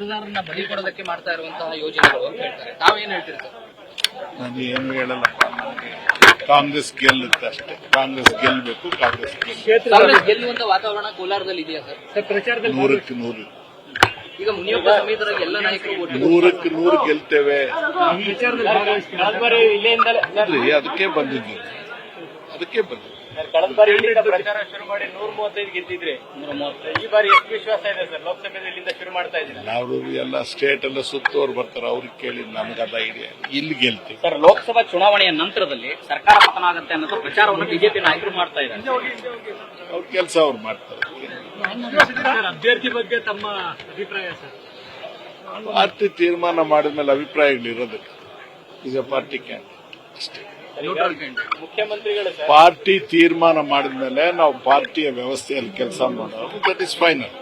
ಮತದಾರರನ್ನ ಬಲಿ ಕೊಡೋದಕ್ಕೆ ಮಾಡ್ತಾ ಇರುವಂತಹ ಯೋಜನೆಗಳು ಅಂತ ಹೇಳ್ತಾರೆ. ತಾವೇನ್ ಹೇಳ್ತೀರಿ ಸರ್? ನಾನು ಏನು ಹೇಳಲ್ಲಪ್ಪ. ಕಾಂಗ್ರೆಸ್ ಗೆಲ್ಲುತ್ತೆ ಅಷ್ಟೇ. ಕಾಂಗ್ರೆಸ್ ಗೆಲ್ಲಬೇಕು. ಕಾಂಗ್ರೆಸ್ ಗೆಲ್ಲುವಂತ ವಾತಾವರಣ ಕೋಲಾರದಲ್ಲಿ ಇದೆಯಾ ಸರ್? ಪ್ರಚಾರದಲ್ಲಿ 100ಕ್ಕೆ 100 ಈಗ ಮುನಿಯಪ್ಪ ಸಮೇತರ ಎಲ್ಲ ನಾಯಕರು 100ಕ್ಕೆ 100 ಗೆಲ್ತೇವೆ. ಅದಕ್ಕೆ ಬಂದಿದ್ದೀವಿ. ಕಳೆದ ಬಾರಿ ಇಲ್ಲಿಂದ ಪ್ರಚಾರ ಶುರು ಮಾಡಿ 135 ಗೆದ್ದಿದ್ರೆ 130. ಈ ಬಾರಿ ಎಷ್ಟು ವಿಶ್ವಾಸ ಇದೆ ಸರ್? ಲೋಕಸಭೆಯಲ್ಲಿ ಇಲ್ಲಿಂದ ಶುರು ಮಾಡ್ತಾ ಇದ್ದೀರಾ? ನಾವು ಎಲ್ಲ ಸ್ಟೇಟ್ ಎಲ್ಲ ಸುತ್ತೋರು ಬರ್ತಾರೆ, ಅವ್ರಿಗೆ ಕೇಳಿ ನಮಗದ ಇದೆಯಾ. ಇಲ್ಲಿ ಗೆಲ್ತೀವಿ ಸರ್. ಲೋಕಸಭಾ ಚುನಾವಣೆಯ ನಂತರದಲ್ಲಿ ಸರ್ಕಾರ ಪತನ ಆಗುತ್ತೆ ಅನ್ನೋದು ಪ್ರಚಾರವನ್ನು ಬಿಜೆಪಿ ನಾಯಕರು ಮಾಡ್ತಾ ಇದ್ದಾರೆ. ಅವ್ರ ಕೆಲಸ ಅವ್ರು ಮಾಡ್ತಾರೆ. ಅಭ್ಯರ್ಥಿ ಬಗ್ಗೆ ತಮ್ಮ ಅಭಿಪ್ರಾಯ ಸರ್? ಪಾರ್ಟಿ ತೀರ್ಮಾನ ಮಾಡಿದ್ಮೇಲೆ ಅಭಿಪ್ರಾಯಗಳಿರೋದಿಲ್ಲ. ಈಗ ಪಾರ್ಟಿ ಕ್ಯಾಂಡಿಡೇಟ್ ಅಷ್ಟೇ. ಮುಖ್ಯಮಂತ್ರಿಗಳು ಪಾರ್ಟಿ ತೀರ್ಮಾನ ಮಾಡಿದ್ಮೇಲೆ ನಾವು ಪಾರ್ಟಿಯ ವ್ಯವಸ್ಥೆಯಲ್ಲಿ ಕೆಲಸ ಮಾಡೋದು. That is final.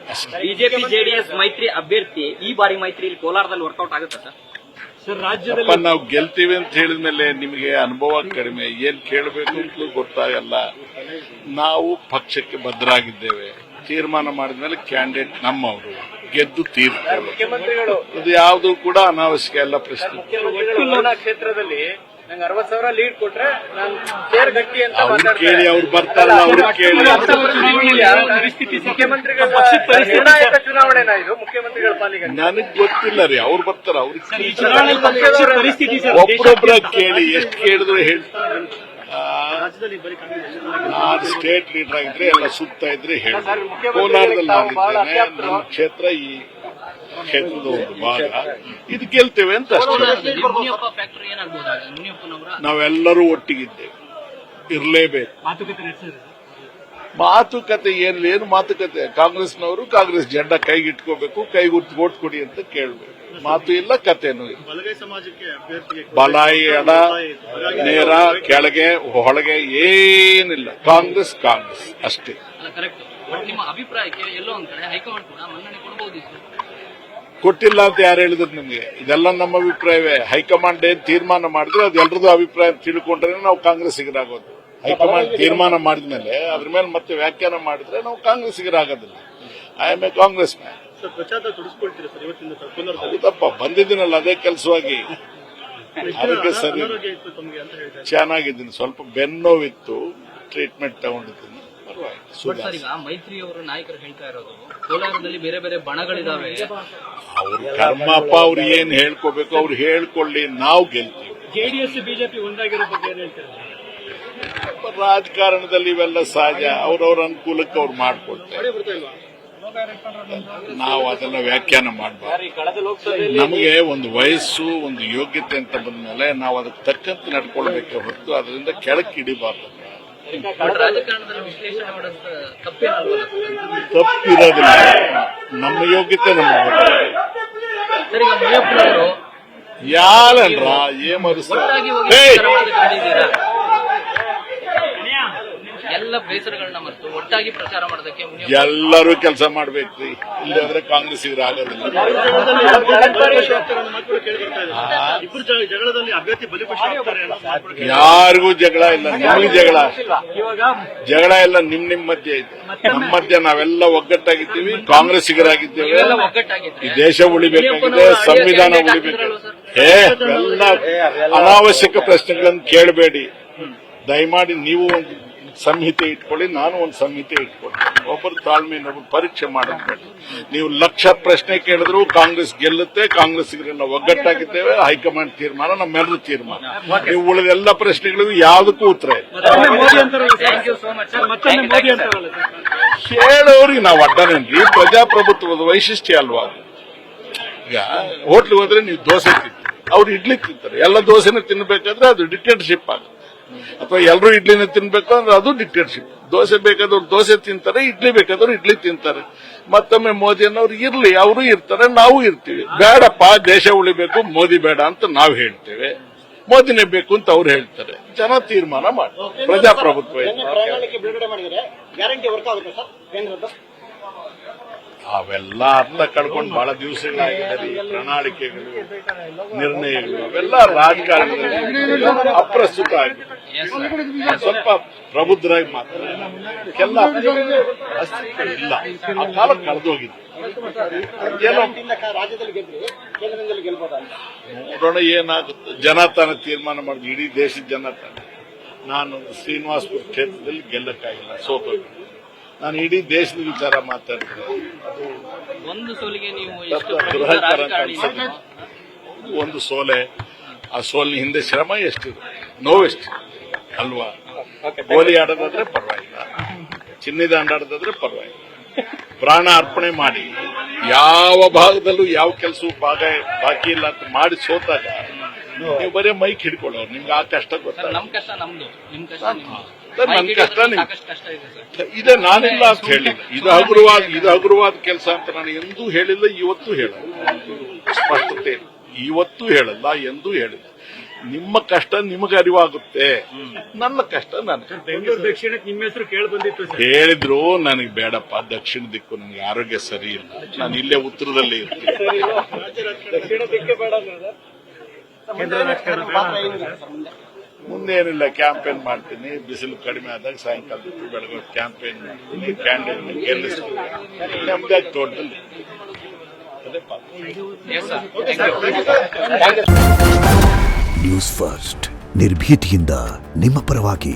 BJP JDS ಮೈತ್ರಿ ಅಭ್ಯರ್ಥಿ ಈ ಬಾರಿ ಮೈತ್ರಿಯಲ್ಲಿ ಕೋಲಾರದಲ್ಲಿ ವರ್ಕೌಟ್ ಆಗುತ್ತೆ ಸರ್? ಸರ್, ರಾಜ್ಯದಲ್ಲಿ ನಾವು ಗೆಲ್ತೀವಿ ಅಂತ ಹೇಳಿದ್ಮೇಲೆ ನಿಮಗೆ ಅನುಭವ ಕಡಿಮೆ, ಏನ್ ಕೇಳಬೇಕು ಅಂತಲೂ ಗೊತ್ತಾಗಲ್ಲ. ನಾವು ಪಕ್ಷಕ್ಕೆ ಬದ್ಧರಾಗಿದ್ದೇವೆ. ತೀರ್ಮಾನ ಮಾಡಿದ್ಮೇಲೆ ಕ್ಯಾಂಡಿಡೇಟ್ ನಮ್ಮವರು ಗೆದ್ದು ತೀರ್ತೇವೆ. ಮುಖ್ಯಮಂತ್ರಿಗಳು ಅದು ಯಾವುದು ಕೂಡ ಅನಾವಶ್ಯಕ ಎಲ್ಲ ಪ್ರಶ್ನೆ. ಮುಖ್ಯಮಂತ್ರಿಗಳು ಕ್ಷೇತ್ರದಲ್ಲಿ ನಂಗೆ 60,000 ಲೀಡ್ ಕೊಟ್ರೆ ನಾನು ಸೇರ್ ಗಟ್ಟಿ ಅಂತ ಅವ್ರು ಕೇಳಿ ಅವ್ರು ಬರ್ತಾರಲ್ಲ, ಅವ್ರು ಕೇಳಿ. ಮುಖ್ಯಮಂತ್ರಿಗಳ ನಿರ್ಣಾಯಕ ಚುನಾವಣೆನಾ ಇದು ಮುಖ್ಯಮಂತ್ರಿಗಳ ಪಾಲಿಗೆ? ನನಗ್ ಗೊತ್ತಿಲ್ಲ ರೀ, ಅವ್ರು ಬರ್ತಾರ. ಅವ್ರಿಗೆ ಪರಿಸ್ಥಿತಿ ಒಬ್ಬರೊಬ್ಬರ ಕೇಳಿ, ಎಷ್ಟು ಕೇಳಿದ್ರು ಹೇಳ್ತಾರೆ. ನಾನು ಸ್ಟೇಟ್ ಲೀಡರ್ ಆಗಿದ್ರೆ ಎಲ್ಲ ಸುತ್ತಾ ಇದ್ರೆ ಹೇಳಿ. ಕೋಲಾರದಲ್ಲಿ ನಾನಿದ್ದೇನೆ. ನನ್ನ ಕ್ಷೇತ್ರ ಈ ಕ್ಷೇತ್ರದ ಒಂದು ಭಾಗ. ಇದು ಗೆಲ್ತೇವೆ ಅಂತ ಅಷ್ಟೇ. ನಾವೆಲ್ಲರೂ ಒಟ್ಟಿಗಿದ್ದೇವೆ, ಇರಲೇಬೇಕು. ಮಾತುಕತೆ ಏನು ಮಾತುಕತೆ? ಕಾಂಗ್ರೆಸ್ನವರು ಕಾಂಗ್ರೆಸ್ ಜೆಂಡಾ ಕೈಗಿಟ್ಕೋಬೇಕು, ಕೈಗುರ್ತು ಓಟ್ ಕೊಡಿ ಅಂತ ಕೇಳಬೇಕು. ಮಾತು ಇಲ್ಲ, ಕತೆನೂ ಇಲ್ಲ. ಬಲ ಎಡ ನೇರ ಕೆಳಗೆ ಒಳಗೆ ಏನಿಲ್ಲ. ಕಾಂಗ್ರೆಸ್ ಅಷ್ಟೇ. ನಿಮ್ಮ ಅಭಿಪ್ರಾಯಕ್ಕೆ ಎಲ್ಲೋ ಒಂದ್ ಕಡೆ ಹೈಕಮಾಂಡ್ ಕೂಡ ಮನ್ನಣೆ ಕೊಡಬಹುದು. ಕೊಟ್ಟಿಲ್ಲ ಅಂತ ಯಾರು ಹೇಳಿದ್ರು ನಿಮ್ಗೆ? ಇದೆಲ್ಲ ನಮ್ಮ ಅಭಿಪ್ರಾಯವೇ. ಹೈಕಮಾಂಡ್ ಏನ್ ತೀರ್ಮಾನ ಮಾಡಿದ್ರೆ ಅದು ಎಲ್ರದ್ದು ಅಭಿಪ್ರಾಯ ತಿಳ್ಕೊಂಡ್ರೆ ನಾವು ಕಾಂಗ್ರೆಸ್ಸಿಗರಾಗೋದು. ಹೈಕಮಾಂಡ್ ತೀರ್ಮಾನ ಮಾಡಿದ್ಮೇಲೆ ಅದ್ರ ಮೇಲೆ ಮತ್ತೆ ವ್ಯಾಖ್ಯಾನ ಮಾಡಿದ್ರೆ ನಾವು ಕಾಂಗ್ರೆಸ್ಸಿಗರಾಗೋದಿಲ್ಲ. I am a Congress man. ಹೌದಪ್ಪ, ಬಂದಿದ್ದೀನಲ್ಲ ಅದೇ ಕೆಲಸವಾಗಿ. ಅದಕ್ಕೆ ಸರಿ, ಚೆನ್ನಾಗಿದ್ದೀನಿ. ಸ್ವಲ್ಪ ಬೆನ್ನೋವಿತ್ತು, ಟ್ರೀಟ್ಮೆಂಟ್ ತಗೊಂಡಿದ್ದೀನಿ. ಈಗ ಮೈತ್ರಿ ಅವರು ನಾಯಕರು ಹೇಳ್ತಾ ಇರೋದು ಕೋಲಾರದಲ್ಲಿ ಬೇರೆ ಬೇರೆ ಬಣಗಳಿದಾವೆ. ಅವ್ರ ಕರ್ಮಪ್ಪ, ಅವ್ರು ಏನ್ ಹೇಳ್ಕೋಬೇಕು ಅವ್ರು ಹೇಳ್ಕೊಳ್ಳಿ, ನಾವು ಗೆಲ್ತೀವಿ. ಜೆಡಿಎಸ್ ಬಿಜೆಪಿ ಒಂದಾಗಿರೋ ಬಗ್ಗೆ ಏನ್ ಹೇಳ್ತಾರೆ? ರಾಜಕಾರಣದಲ್ಲಿ ಇವೆಲ್ಲ ಸಹಜ. ಅವ್ರವ್ರ ಅನುಕೂಲಕ್ಕೆ ಅವ್ರು ಮಾಡ್ಕೊಳ್ತಾರೆ. ನಾವು ಅದೆಲ್ಲ ವ್ಯಾಖ್ಯಾನ ಮಾಡಬಾರ್ದು. ನಮಗೆ ಒಂದು ವಯಸ್ಸು, ಒಂದು ಯೋಗ್ಯತೆ ಅಂತ ಬಂದ್ಮೇಲೆ ನಾವು ಅದಕ್ಕೆ ತಕ್ಕಂತೆ ನಡ್ಕೊಳ್ಬೇಕೆ ಹೊರತು ಅದರಿಂದ ಕೆಳಕ್ಕೆ ಹಿಡಿಬಾರ್ದು. ತಪ್ಪಿರೋದಿಲ್ಲ. ನಮ್ಮ ಯೋಗ್ಯತೆ ನಮಗೆ ಯಾರನ್ರ ಎಲ್ಲ ಬೇಸರಗಳನ್ನ ಮತ್ತು ಒಟ್ಟಾಗಿ ಪ್ರಚಾರ ಮಾಡೋದಕ್ಕೆ ಎಲ್ಲರೂ ಕೆಲಸ ಮಾಡ್ಬೇಕ್ರಿ. ಇಲ್ಲಾಂದ್ರೆ ಕಾಂಗ್ರೆಸ್ ಆಗೋದಿಲ್ಲ. ಯಾರಿಗೂ ಜಗಳ ಇಲ್ಲ, ನಿಮ್ಗೆ ಜಗಳ ಇಲ್ಲ. ನಿಮ್ ಮಧ್ಯೆ ಇದೆ, ನಮ್ಮ ಮಧ್ಯೆ ನಾವೆಲ್ಲ ಒಗ್ಗಟ್ಟಾಗಿದ್ದೀವಿ, ಕಾಂಗ್ರೆಸ್ಸಿಗರಾಗಿದ್ದೇವೆ. ಈ ದೇಶ ಉಳಿಬೇಕಾಗಿದೆ, ಸಂವಿಧಾನ ಉಳಿಬೇಕಾಗಿದೆ. ಎಲ್ಲ ಅನಾವಶ್ಯಕ ಪ್ರಶ್ನೆಗಳನ್ನು ಕೇಳಬೇಡಿ ದಯಮಾಡಿ. ನೀವು ಒಂದು ಸಂಹಿತೆ ಇಟ್ಕೊಳ್ಳಿ, ನಾನು ಒಂದು ಸಂಹಿತೆ ಇಟ್ಕೊಳ್ತೀನಿ. ಒಬ್ಬರು ತಾಳ್ಮೆಯನ್ನು ಪರೀಕ್ಷೆ ಮಾಡಬೇಡಿ. ನೀವು ಲಕ್ಷ ಪ್ರಶ್ನೆ ಕೇಳಿದ್ರು ಕಾಂಗ್ರೆಸ್ ಗೆಲ್ಲುತ್ತೆ. ಕಾಂಗ್ರೆಸ್ಸಿಗರೆಲ್ಲ ಒಗ್ಗಟ್ಟಾಗಿದ್ದೇವೆ. ಹೈಕಮಾಂಡ್ ತೀರ್ಮಾನ ನಮ್ಮೆಲ್ಲರೂ ತೀರ್ಮಾನ. ನೀವು ಉಳಿದ ಎಲ್ಲ ಪ್ರಶ್ನೆಗಳಿಗೂ ಯಾವುದಕ್ಕೂ ಉತ್ತರ ಹೇಳೋರಿಗೆ ನಾವು ಅಡ್ಡನೇನ್ರಿ. ಪ್ರಜಾಪ್ರಭುತ್ವದ ವೈಶಿಷ್ಟ್ಯ ಅಲ್ವಾ? ಈಗ ಹೋಟ್ಲಿಗೆ ಹೋದ್ರೆ ನೀವು ದೋಸೆ ತಿಂತೀರಿ, ಅವ್ರು ಇಡ್ಲಿ ತಿಂತಾರೆ. ಎಲ್ಲ ದೋಸೆನ ತಿನ್ಬೇಕಾದ್ರೆ ಅದು ಡಿಕ್ಟೇಟರ್ಶಿಪ್ ಆಗುತ್ತೆ. ಅಥವಾ ಎಲ್ಲರೂ ಇಡ್ಲಿನ ತಿನ್ಬೇಕು ಅಂದ್ರೆ ಅದು ಡಿಕ್ಟೇಟರ್ಶಿಪ್. ದೋಸೆ ಬೇಕಾದವ್ರು ದೋಸೆ ತಿಂತಾರೆ, ಇಡ್ಲಿ ಬೇಕಾದವ್ರು ಇಡ್ಲಿ ತಿಂತಾರೆ. ಮತ್ತೊಮ್ಮೆ ಮೋದಿಯನ್ನವ್ರು ಇರ್ಲಿ, ಅವರು ಇರ್ತಾರೆ, ನಾವು ಇರ್ತೀವಿ. ಬೇಡಪ್ಪ, ದೇಶ ಉಳಿಬೇಕು, ಮೋದಿ ಬೇಡ ಅಂತ ನಾವು ಹೇಳ್ತೇವೆ. ಮೋದಿನೇ ಬೇಕು ಅಂತ ಅವ್ರು ಹೇಳ್ತಾರೆ. ಜನ ತೀರ್ಮಾನ ಮಾಡಿ. ಪ್ರಜಾಪ್ರಭುತ್ವ ಅವೆಲ್ಲ ಅರ್ಥ ಕಳ್ಕೊಂಡು ಬಹಳ ದಿವಸಗಳಾಗಿದೆ ರೀ. ಪ್ರಣಾಳಿಕೆಗಳು, ನಿರ್ಣಯಗಳು ಅವೆಲ್ಲ ರಾಜಕಾರಣದಲ್ಲಿ ಅಪ್ರಸ್ತುತ ಆಗಿದೆ. ಸ್ವಲ್ಪ ಪ್ರಬುದ್ಧರಾಗಿ ಮಾತಾಡೋಲ್ಲ, ಅಸ್ತಿತ್ವ ಇಲ್ಲ, ಆ ಕಾಲ ಕಳೆದೋಗಿದೆ. ಏನೋ ನೋಡೋಣ ಏನಾಗುತ್ತೆ. ಜನ ತಾನೇ ತೀರ್ಮಾನ ಮಾಡಿದ್ರು, ಇಡೀ ದೇಶದ ಜನ ತಾನೆ. ನಾನು ಶ್ರೀನಿವಾಸಪುರ ಕ್ಷೇತ್ರದಲ್ಲಿ ಗೆಲ್ಲಕ್ಕಾಗಿಲ್ಲ, ಸೋತೋಗಿಲ್ಲ. ನಾನು ಇಡೀ ದೇಶದ ವಿಚಾರ ಮಾತಾಡ್ತೀನಿ. ಒಂದು ಸೋಲಿಗೆ ನೀವು ಎಷ್ಟು ದುರಹಂಕಾರ ಅಂತ ಅನ್ಸುತ್ತೆ. ಒಂದು ಸೋಲೆ, ಆ ಸೋಲಿನ ಹಿಂದೆ ಶ್ರಮ ಎಷ್ಟಿದೆ, ನೋವೆಷ್ಟಿದೆ ಅಲ್ವಾ? ಗೋಲಿ ಆಡೋದಾದ್ರೆ ಪರವಾಗಿಲ್ಲ, ಚಿನ್ನದ ಆಡೋದಾದ್ರೆ ಪರವಾಗಿಲ್ಲ. ಪ್ರಾಣ ಅರ್ಪಣೆ ಮಾಡಿ ಯಾವ ಭಾಗದಲ್ಲೂ ಯಾವ ಕೆಲಸವೂ ಬಾಕಿ ಇಲ್ಲ ಅಂತ ಮಾಡಿ ಸೋತಾಗ ನೀವು ಬರೀ ಮೈಕ್ ಹಿಡ್ಕೊಳ್ಳೋರು. ನಿಮ್ಗೆ ಆ ಕಷ್ಟ ಗೊತ್ತಾಗ ನಮ್ ಕಷ್ಟ ನಮ್ದು, ನಿಮ್ ಕಷ್ಟ ನಿಮ್ದು. ನನ್ನ ಕಷ್ಟ ಸಾಕಷ್ಟು ಕಷ್ಟ ಇದೆ ಸರ್. ಇದೆ, ನಾನಿಲ್ಲ ಅಂತ ಹೇಳಿಲ್ಲ. ಇದು ಹಗುರವಾದ ಕೆಲಸ ಅಂತ ನಾನು ಎಂದೂ ಹೇಳಿಲ್ಲ, ಇವತ್ತು ಹೇಳಲ್ಲ. ಸ್ಪಷ್ಟತೆ ಇವತ್ತು ಹೇಳಲ್ಲ, ಎಂದೂ ಹೇಳಿಲ್ಲ. ನಿಮ್ಮ ಕಷ್ಟ ನಿಮಗೆ ಅರಿವಾಗುತ್ತೆ, ನನ್ನ ಕಷ್ಟ ನನಗೆ. ಬೆಂಗಳೂರು ದಕ್ಷಿಣಕ್ಕೆ ನಿಮ್ಮ ಹೆಸರು ಕೇಳಿ ಬಂದಿತ್ತು ಹೇಳಿದ್ರು ನನಗೆ ಬೇಡಪ್ಪ, ದಕ್ಷಿಣ ದಿಕ್ಕು ನನಗೆ ಆರೋಗ್ಯ ಸರಿ ಇಲ್ಲ, ನಾನು ಇಲ್ಲೇ ಉತ್ತರದಲ್ಲಿ ಇರ್ತೀನಿ. ದಕ್ಷಿಣ ದಿಕ್ಕೆ ಬೇಡ ಮುಂದೆ ಏನಿಲ್ಲ, ಕ್ಯಾಂಪೇನ್ ಮಾಡ್ತೀನಿ. ಬಿಸಿಲು ಕಡಿಮೆ ಆದಾಗ ಸಾಯಂಕಾಲ ಬೆಳಗ್ಗೆ ಕ್ಯಾಂಪೇನ್ ಮಾಡ್ತೀನಿ, ಕ್ಯಾಂಡೀನ್ ಗೆಲ್ಲಿಸ್ತೀನಿ, ನಮ್ದಾಗಿ ತೋಟದಲ್ಲಿ. ಅದೇ ನ್ಯೂಸ್ ಫಸ್ಟ್ ನಿರ್ಭೀತಿಯಿಂದ ನಿಮ್ಮ ಪರವಾಗಿ.